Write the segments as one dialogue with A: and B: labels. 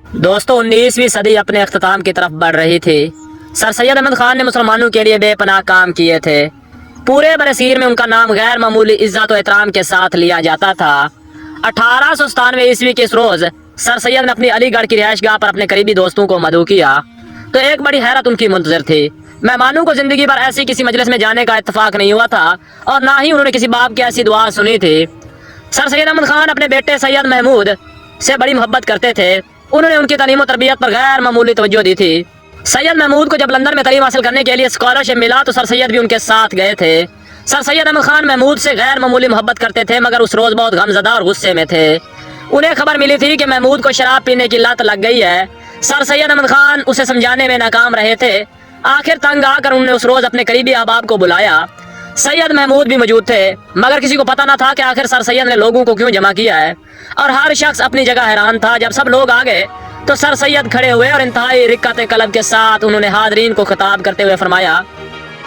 A: दोस्तों 19वीं सदी अपने अख्ताम की तरफ बढ़ रही थी। सर सैयद अहमद खान ने मुसलमानों के लिए बेपनाह काम किए थे। पूरे बरसीर में उनका नाम गैर मामूली इज्जत और एहतराम के साथ लिया जाता था। 1897 ईस्वी के इस रोज सर सैयद ने अपनी अलीगढ़ की रिहाइशगाह पर अपने करीबी दोस्तों को मदऊ किया तो एक बड़ी हैरत उनकी मुंतजर थी। मेहमानों को जिंदगी भर ऐसी किसी मजलिस में जाने का इत्तेफाक नहीं हुआ था और ना ही उन्होंने किसी बाप की ऐसी दुआ सुनी थी। सर सैयद अहमद खान अपने बेटे सैयद महमूद से बड़ी मोहब्बत करते थे। उन्होंने उनकी तालीम और तरबियत पर गैर मामूली तवज्जो दी थी। सैयद महमूद को जब लंदन में तालीम हासिल करने के लिए स्कॉलरशिप मिला तो सर सैयद भी उनके साथ गए थे। सर सैयद अहमद खान महमूद से गैर मामूली मोहब्बत करते थे मगर उस रोज बहुत गमज़दा और गुस्से में थे। उन्हें खबर मिली थी कि महमूद को शराब पीने की लत लग गई है। सर सैयद अहमद खान उसे समझाने में नाकाम रहे थे। आखिर तंग आकर उन्होंने उस रोज अपने करीबी अहबाब को बुलाया। सैयद महमूद भी मौजूद थे मगर किसी को पता न था कि आखिर सर सैयद ने लोगों को क्यों जमा किया है और हर शख्स अपनी जगह हैरान था। जब सब लोग आ गए तो सर सैयद खड़े हुए और इंतहाई रिक्कत कलब के साथ उन्होंने हाज़रीन को खिताब करते हुए फरमाया,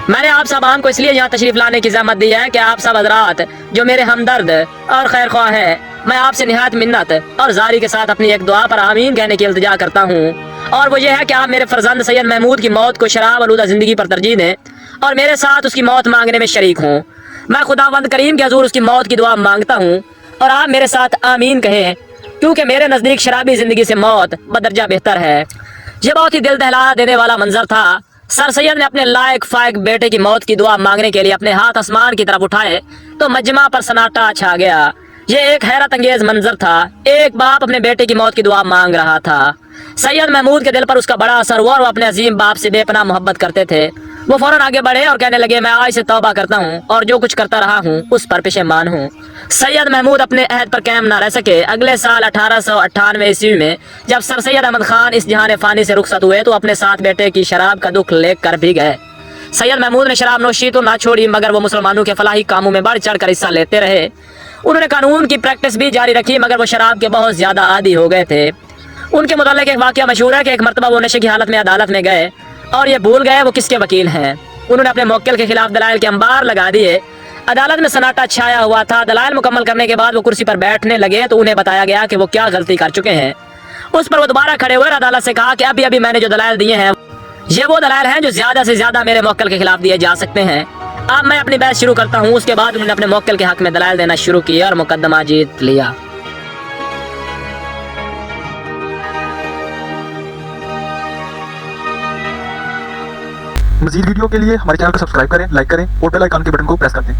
A: मैंने आप सब आम को इसलिए यहाँ तशरीफ लाने की ज़हमत दी है कि आप सब हजरात जो मेरे हमदर्द और खैर ख्वाह हैं, मैं आपसे निहायत मिन्नत और जारी के साथ अपनी एक दुआ पर आमीन कहने की इल्तिजा करता हूँ और वो ये है कि आप मेरे फर्जंद सैयद महमूद की मौत को शराब आलूदा ज़िंदगी पर तरजीह दें और मेरे साथ उसकी मौत मांगने में शरीक हूँ। मैं खुदावंद करीम के हजूर उसकी मौत की दुआ मांगता हूँ और आप मेरे साथ आमीन कहें क्योंकि मेरे नज़दीक शराबी ज़िंदगी से मौत बदरजा बेहतर है। यह बहुत ही दिल दहला देने वाला मंजर था। सर सैयद ने अपने लायक फायक बेटे की मौत की दुआ मांगने के लिए अपने हाथ आसमान की तरफ उठाए तो मजमा पर सन्नाटा छा गया। यह एक हैरत अंगेज मंजर था। एक बाप अपने बेटे की मौत की दुआ मांग रहा था। सैयद महमूद के दिल पर उसका बड़ा असर हुआ और वो अपने अजीम बाप से बेपनाह मोहब्बत करते थे। वो फौरन आगे बढ़े और कहने लगे, मैं आज से तौबा करता हूँ और जो कुछ करता रहा हूँ उस पर पेशेमान हूँ। सैयद महमूद अपने अहद पर कायम न रह सके। अगले साल 1898 ईस्वी में जब सर सैयद अहमद खान इस जहान फ़ानी से रुखसत हुए तो अपने साथ बेटे की शराब का दुख लेकर कर भी गए। सैयद महमूद ने शराब नोशी तो ना छोड़ी मगर वो मुसलमानों के फलाही कामों में बढ़ चढ़ कर हिस्सा लेते रहे। उन्होंने कानून की प्रैक्टिस भी जारी रखी मगर वो शराब के बहुत ज़्यादा आदी हो गए थे। उनके मुतालिक एक वाक़या मशहूर है कि एक मरतबा वो नशे की हालत में अदालत में गए और ये भूल गए वो किसके वकील हैं। उन्होंने अपने मुवक्किल के खिलाफ दलाइल के अंबार लगा दिए। अदालत में सन्नाटा छाया हुआ था। दलाइल मुकम्मल करने के बाद वो कुर्सी पर बैठने लगे तो उन्हें बताया गया कि वो क्या गलती कर चुके हैं। उस पर वो दोबारा खड़े हुए अदालत से कहा कि अभी अभी मैंने जो दलाइल दिए हैं ये वो दलाइल हैं जो ज्यादा से ज्यादा मेरे मुवक्किल के खिलाफ दिए जा सकते हैं। अब मैं अपनी बहस शुरू करता हूँ। उसके बाद उन्होंने अपने मुवक्किल के हक में दलाइल देना शुरू किया और मुकदमा जीत लिया।
B: मज़ीद वीडियो के लिए हमारे चैनल को सब्सक्राइब करें, लाइक करें और बेल आइकन के बटन को प्रेस कर दें।